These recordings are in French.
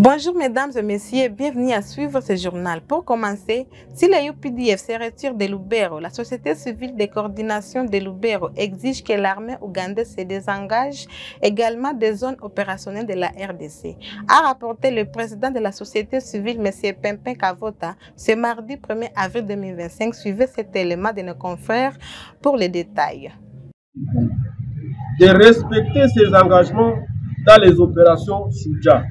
Bonjour mesdames et messieurs, bienvenue à suivre ce journal. Pour commencer, si le UPDF se retire de Lubero, la société civile de coordination de Lubero exige que l'armée ougandaise se désengage également des zones opérationnelles de la RDC, a rapporté le président de la société civile, M. Pimpin Kavota, ce mardi 1er avril 2025. Suivez cet élément de nos confrères pour les détails. De respecter ses engagements dans les opérations Souja,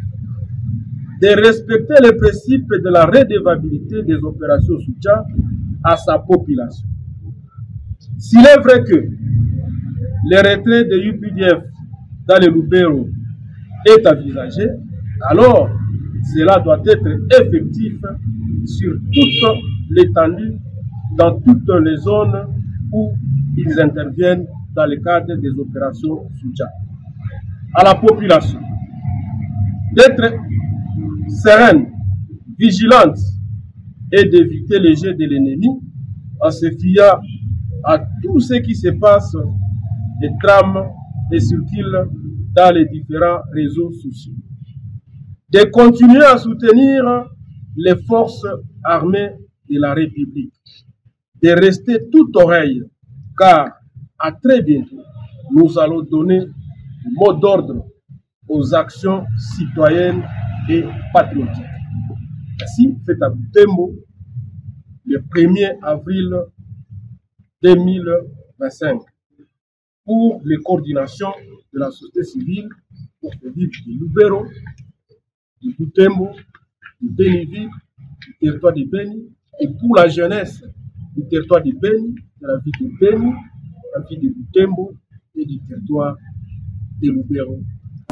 de respecter les principes de la redevabilité des opérations Souja à sa population. S'il est vrai que le retrait de UPDF dans le Lubero est envisagé, alors cela doit être effectif sur toute l'étendue, dans toutes les zones où ils interviennent dans le cadre des opérations Souja. À la population d'être sereine, vigilante et d'éviter les jeux de l'ennemi en se fiant à tout ce qui se passe et trame et circule dans les différents réseaux sociaux. De continuer à soutenir les forces armées de la République, de rester toute oreille, car à très bientôt, nous allons donner le mot d'ordre aux actions citoyennes et patriotiques. Ainsi, fait à Butembo, le 1er avril 2025, pour les coordinations de la société civile, pour les villes de Lubero, de Butembo, de Béniville, du territoire de Béni, et pour la jeunesse du territoire de Béni, de la ville de Béni, de la ville de Butembo et du territoire de Lubero.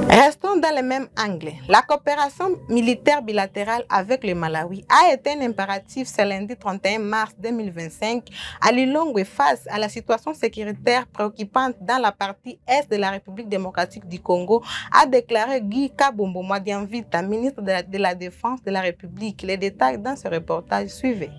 Restons dans le même angle. La coopération militaire bilatérale avec le Malawi a été un impératif ce lundi 31 mars 2025 à Lilongwe face à la situation sécuritaire préoccupante dans la partie est de la République démocratique du Congo, a déclaré Guy Kabombo Mwadianvita, ministre de la Défense de la République. Les détails dans ce reportage, suivez.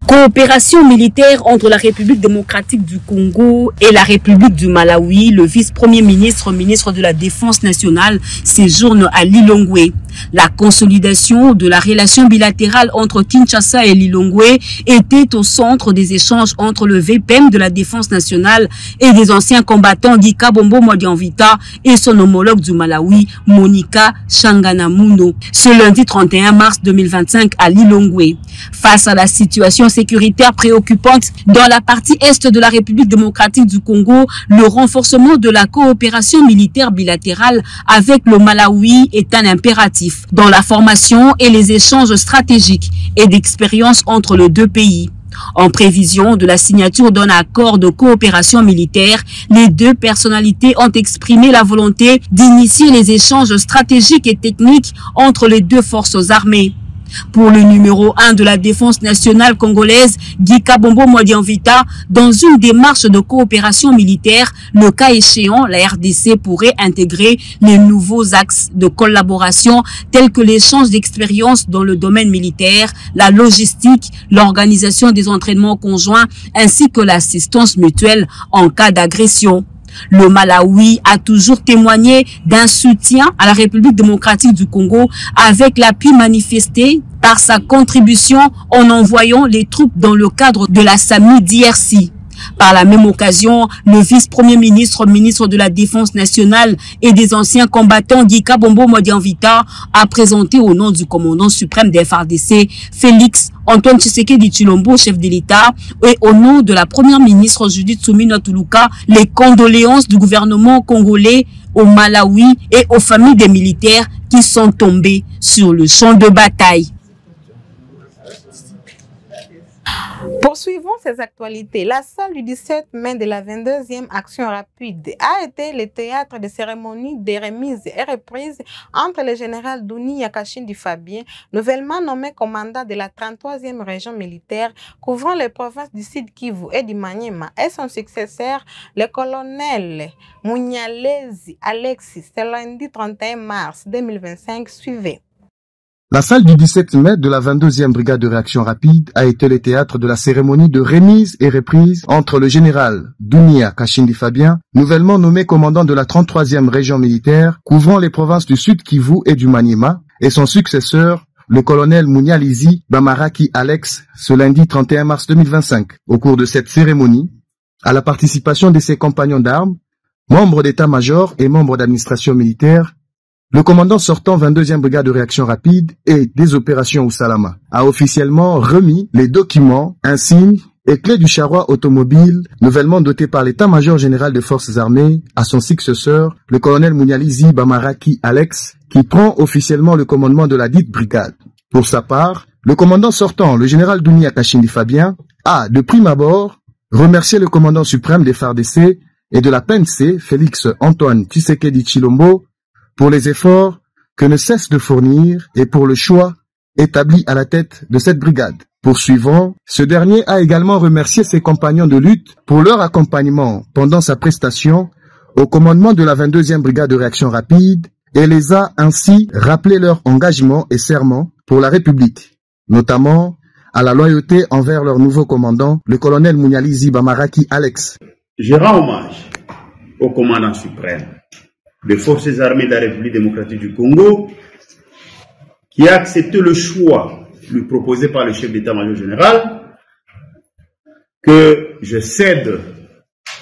Coopération militaire entre la République démocratique du Congo et la République du Malawi. Le vice-premier ministre, ministre de la Défense nationale, séjourne à Lilongwe. La consolidation de la relation bilatérale entre Kinshasa et Lilongwe était au centre des échanges entre le VPM de la Défense nationale et des anciens combattants Guy Kabombo Mwadianvita et son homologue du Malawi, Monica Changanamuno, ce lundi 31 mars 2025 à Lilongwe. Face à la situation sécuritaire préoccupante dans la partie est de la République démocratique du Congo, le renforcement de la coopération militaire bilatérale avec le Malawi est un impératif dans la formation et les échanges stratégiques et d'expérience entre les deux pays. En prévision de la signature d'un accord de coopération militaire, les deux personnalités ont exprimé la volonté d'initier les échanges stratégiques et techniques entre les deux forces armées. Pour le numéro 1 de la défense nationale congolaise, Guy Kabombo Mwadianvita, dans une démarche de coopération militaire, le cas échéant, la RDC pourrait intégrer les nouveaux axes de collaboration tels que l'échange d'expériences dans le domaine militaire, la logistique, l'organisation des entraînements conjoints ainsi que l'assistance mutuelle en cas d'agression. Le Malawi a toujours témoigné d'un soutien à la République démocratique du Congo avec l'appui manifesté par sa contribution en envoyant les troupes dans le cadre de la SAMI DRC. Par la même occasion, le vice-premier ministre, ministre de la Défense nationale et des anciens combattants Guy Kabombo Mwadianvita a présenté au nom du commandant suprême des FARDC, Félix Antoine Tshisekedi Tshilombo, chef de l'État, et au nom de la première ministre Judith Suminwa Tuluka, les condoléances du gouvernement congolais au Malawi et aux familles des militaires qui sont tombés sur le champ de bataille. Poursuivons ces actualités. La salle du 17 mai de la 22e Action rapide a été le théâtre de cérémonies de remise et reprise entre le général Douni Yakashindi Fabien, nouvellement nommé commandant de la 33e région militaire couvrant les provinces du Sud Kivu et du Maniema, et son successeur, le colonel Munyalezi Alexis, ce lundi 31 mars 2025. Suivez. La salle du 17 mai de la 22e brigade de réaction rapide a été le théâtre de la cérémonie de remise et reprise entre le général Dounia Kashindi Fabien, nouvellement nommé commandant de la 33e région militaire, couvrant les provinces du Sud Kivu et du Maniema, et son successeur, le colonel Munyalizi Bamaraki Alex, ce lundi 31 mars 2025. Au cours de cette cérémonie, à la participation de ses compagnons d'armes, membres d'état-major et membres d'administration militaire, le commandant sortant 22e brigade de réaction rapide et des opérations Usalama a officiellement remis les documents, insignes et clés du charroi automobile nouvellement doté par l'état-major général des forces armées à son successeur, le colonel Munyalizi Bamaraki Alex, qui prend officiellement le commandement de la dite brigade. Pour sa part, le commandant sortant, le général Dunia Kashindi Fabien, a, de prime abord, remercié le commandant suprême des FARDC et de la PNC, Félix Antoine Tshisekedi Tshilombo, pour les efforts que ne cesse de fournir et pour le choix établi à la tête de cette brigade. Poursuivant, ce dernier a également remercié ses compagnons de lutte pour leur accompagnement pendant sa prestation au commandement de la 22e brigade de réaction rapide et les a ainsi rappelé leur engagement et serment pour la République, notamment à la loyauté envers leur nouveau commandant, le colonel Munyalizi Bamaraki Alex. Je rends hommage au commandant suprême des forces armées de la République démocratique du Congo qui a accepté le choix lui proposé par le chef d'état-major général que je cède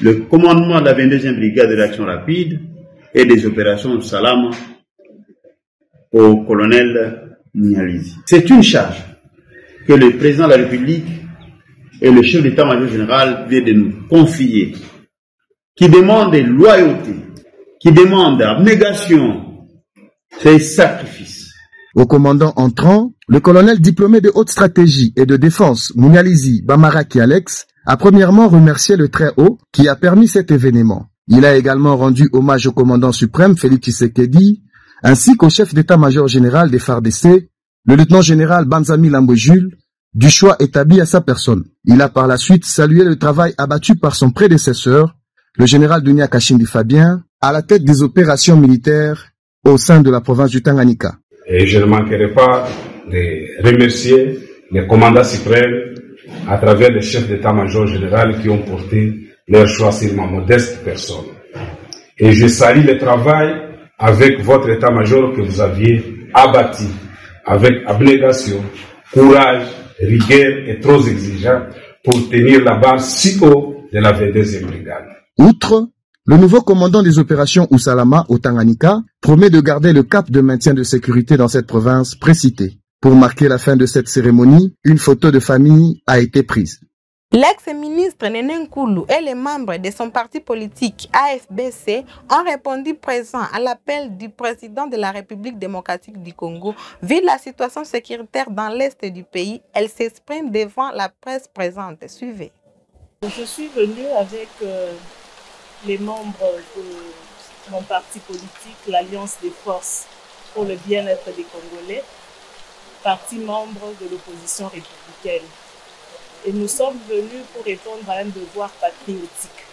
le commandement de la 22e brigade de réaction rapide et des opérations Salama au colonel Munyalizi. C'est une charge que le président de la République et le chef d'état-major général viennent de nous confier, qui demande loyauté, qui demande abnégation, c'est sacrifice. Au commandant entrant, le colonel diplômé de haute stratégie et de défense Munyalizi Bamaraki Alex a premièrement remercié le très haut qui a permis cet événement. Il a également rendu hommage au commandant suprême Félix Tshisekedi ainsi qu'au chef d'état-major général des FARDC, le lieutenant-général Banzami Lambwe Jules, du choix établi à sa personne. Il a par la suite salué le travail abattu par son prédécesseur, le général Dunia Kashindi Fabien, à la tête des opérations militaires au sein de la province du Tanganyika. Et je ne manquerai pas de remercier les commandants suprêmes à travers les chefs d'état-major général qui ont porté leur choix sur ma modeste personne. Et je salue le travail avec votre état-major que vous aviez abattu avec abnégation, courage, rigueur et trop exigeant pour tenir la barre si haut de la 22e brigade. Outre, le nouveau commandant des opérations Usalama au Tanganyika promet de garder le cap de maintien de sécurité dans cette province précitée. Pour marquer la fin de cette cérémonie, une photo de famille a été prise. L'ex-ministre Néné Nkoulou et les membres de son parti politique AFBC ont répondu présents à l'appel du président de la République démocratique du Congo. Vu la situation sécuritaire dans l'est du pays, elle s'exprime devant la presse présente. Suivez. Je suis venue avec les membres de mon parti politique, l'Alliance des forces pour le bien-être des Congolais, parti membre de l'opposition républicaine. Et nous sommes venus pour répondre à un devoir patriotique.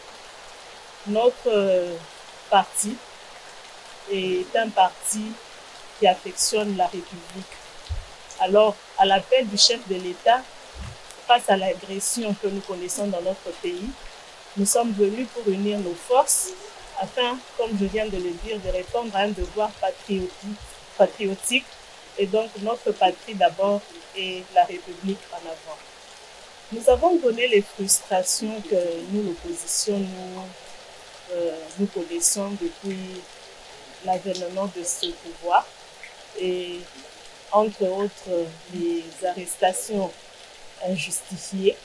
Notre parti est un parti qui affectionne la République. Alors, à l'appel du chef de l'État, face à l'agression que nous connaissons dans notre pays, nous sommes venus pour unir nos forces afin, comme je viens de le dire, de répondre à un devoir patriotique. Et donc, notre patrie d'abord et la République en avant. Nous avons donné les frustrations que nous, l'opposition, nous connaissons depuis l'avènement de ce pouvoir. Et entre autres, les arrestations injustifiées.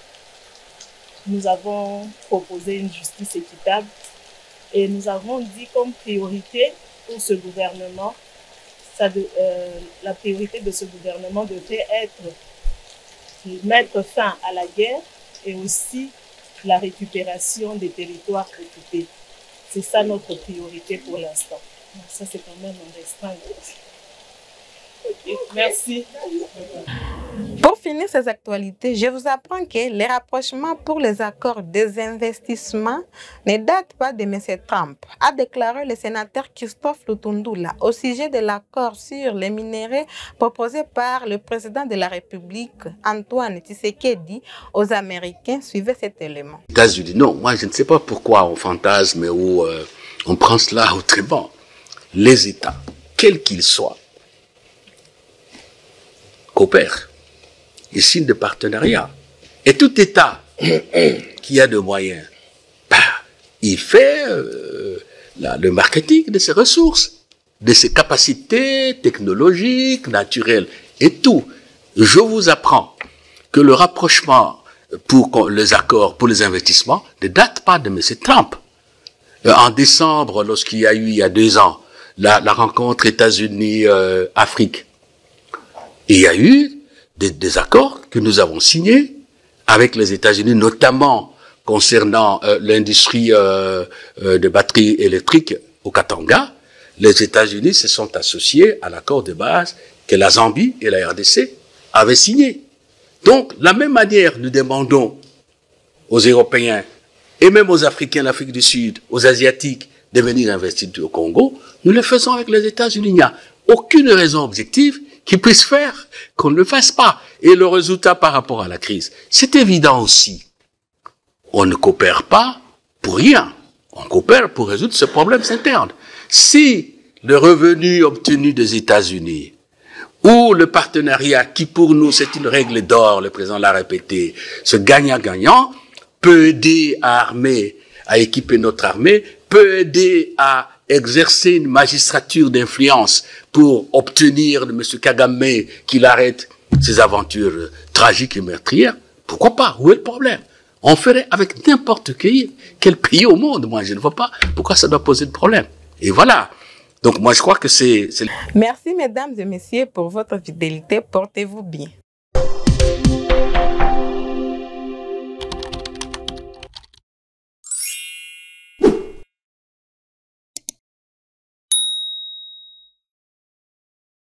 Nous avons proposé une justice équitable et nous avons dit comme priorité pour ce gouvernement, la priorité de ce gouvernement devait être de mettre fin à la guerre et aussi la récupération des territoires occupés. C'est ça notre priorité pour l'instant. Ça, c'est quand même un restreint. Okay, merci. Pour finir ces actualités, je vous apprends que les rapprochements pour les accords des investissements ne datent pas de M. Trump, a déclaré le sénateur Christophe Lutundula au sujet de l'accord sur les minéraux proposé par le président de la République, Antoine Tshisekedi, aux Américains. Suivez cet élément. États-Unis, non, moi je ne sais pas pourquoi on fantasme ou on prend cela autrement. Les États, quels qu'ils soient, coopèrent. Ils signent des partenariats. Et tout État qui a de moyens, il fait le marketing de ses ressources, de ses capacités technologiques, naturelles et tout. Je vous apprends que le rapprochement pour les accords, pour les investissements, ne date pas de M. Trump. En décembre, lorsqu'il y a eu, il y a 2 ans, la rencontre États-Unis-Afrique, il y a eu des accords que nous avons signés avec les États-Unis, notamment concernant l'industrie de batteries électriques au Katanga. Les États-Unis se sont associés à l'accord de base que la Zambie et la RDC avaient signé. Donc, de la même manière, nous demandons aux Européens et même aux Africains, l'Afrique du Sud, aux Asiatiques, de venir investir au Congo. Nous le faisons avec les États-Unis. Il n'y a aucune raison objective qui puisse faire qu'on ne le fasse pas. Et le résultat par rapport à la crise, c'est évident aussi. On ne coopère pas pour rien. On coopère pour résoudre ce problème interne. Si le revenu obtenu des États-Unis ou le partenariat qui pour nous c'est une règle d'or, le président l'a répété, ce gagnant-gagnant peut aider à armer, à équiper notre armée, peut aider à exercer une magistrature d'influence pour obtenir de M. Kagame qu'il arrête ses aventures tragiques et meurtrières. Pourquoi pas? Où est le problème? On ferait avec n'importe quel pays au monde. Moi, je ne vois pas pourquoi ça doit poser de problème. Et voilà. Donc, moi, je crois que c'est... Merci, mesdames et messieurs, pour votre fidélité. Portez-vous bien.